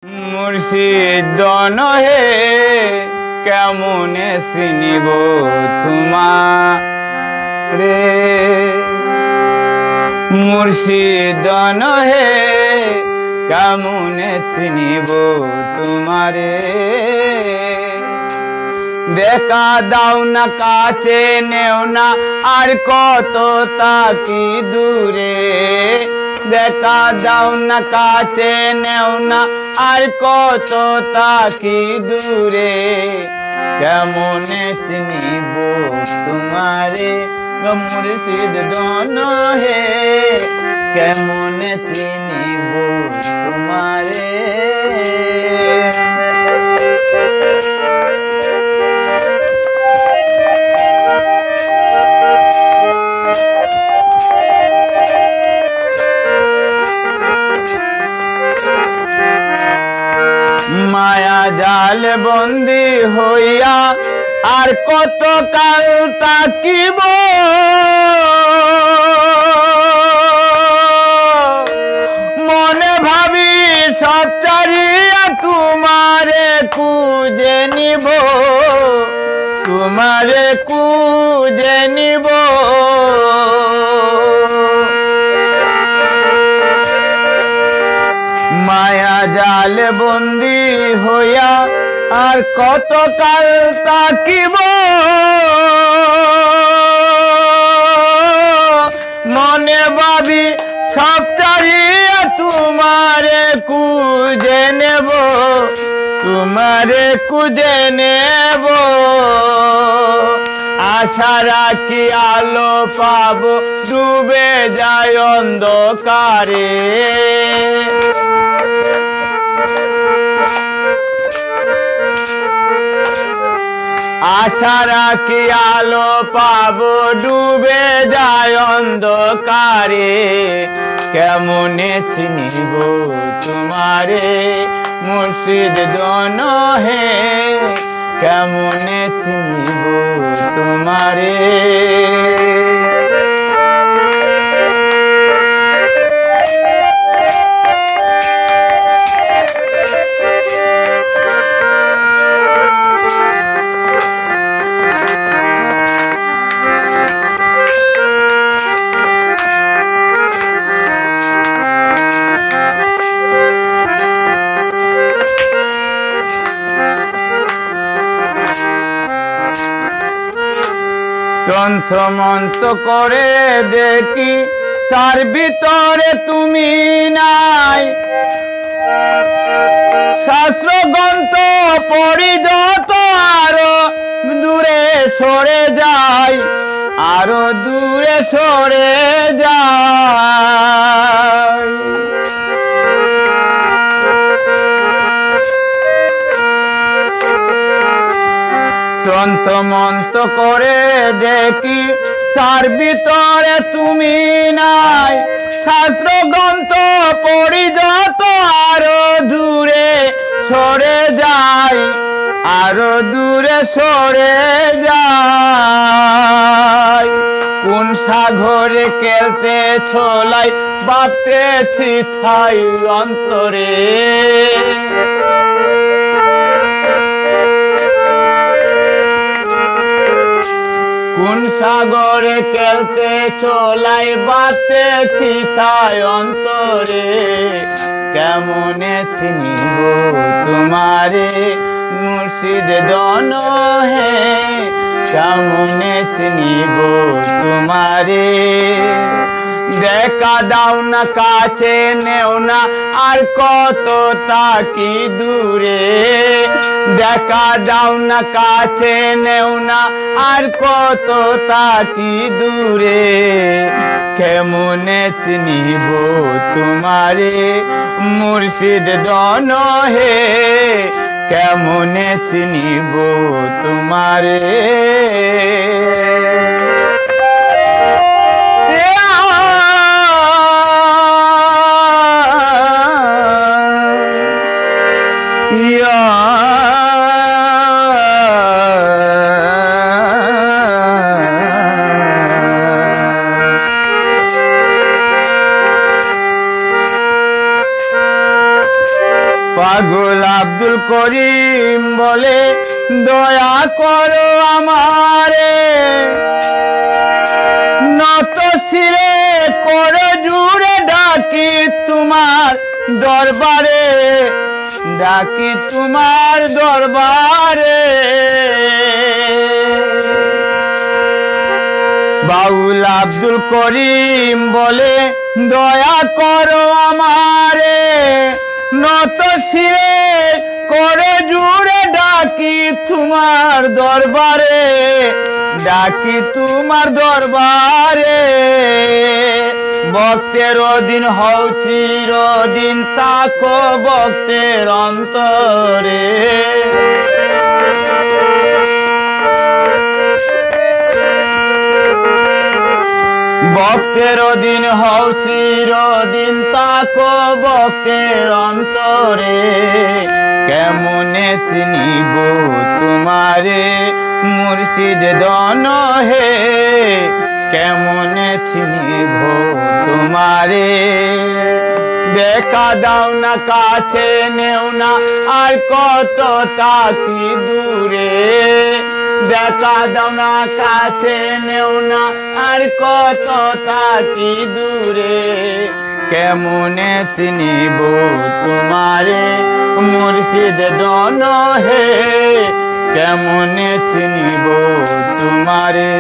मुर्शिद नहे केमने चिनिब तुम्हारे मुर्शिद नहे केमने चिनिब तुम्हारे देखा दाओ ना काछे नेओ ना आर कत ताकी दूरे देखा दाओ ना काछे नेओ ना आर कत ताकी दूरे केमने चिनिब तुम्हारे मुर्शिद नहे केमने चिनिब तुम्हारे माया जाल बंदी होइया आर कत काल ताकिब मने भावी सब चारिया तुम्हारे खुजे निब तुम्हारे खुजे निब माया जाल बंदी होया आर कत काल ताकिब मने भावी सब चारिया तुम्हारे खुजे नेब तुम्हारे खुजे नेब आशा राखी आलो पाबो डूबे जाय अंधकारे आशा राखी आलो पाबो डूबे जाय अंधकारे केमने चिनिब तुम्हारे मुर्शिद नहे केमने चिनिब तुम्हारे तंत्र मंत्र करे देखी तार भीतरे तुमी नाई शास्त्र ग्रंथ पढ़ी जत आरो दूरे सरे जाय आरो दूरे सरे जाय तंत्र मंत्र करे देखी तार भीतरे तुमी नाई शास्त्र ग्रंथ पढ़ी जत आरो दूरे सरे जाय आरो दूरे सरे जाय कोन सागरे केलते छोलाई भाबतेछि थाई अंतरे कोन सागरे केलते चोलाई बातेछि थाई अंतरे केमने चिनिब तुम्हारे मुर्शिद नहे केमने चिनिब तुम्हारे देखा दाओ ना काछे नेओ ना आर कत ताकी दूरे देखा दाओ ना काछे नेओ ना आर कत ताकी दूरे केमने चिनिब तुम्हारे मुर्शिद नहे केमने चिनिब तुम्हारे পাগল আব্দুল করিম বলে দয়া করো আমারে নত শিরে করে জুড়ে ডাকি তোমার দরবারে ডাকি তোমার দরবারে বাউল আব্দুল করিম বলে দয়া করো আমারে নত শিরে করে জুড়ে ডাকি তোমার দরবারে ডাকি তোমার দরবারে ভক্তের অধীন হও চিরদিন তাকো ভক্তের অন্তরে ভক্তের অধীন হও চিরদিন তাকো ভক্তের অন্তরে কেমনে চিনিব তোমারে মুর্শিদ দন হে কেমনে চিনিব তোমারে দেখা দাও না কাছে নেও না আর কত তাকি দূরে দেখা দাও না কাছে নেও না আর কত তাকি দূরে কেমনে চিনিব তোমারে মুর্শিদ দন হে কেমনে চিনিব তোমারে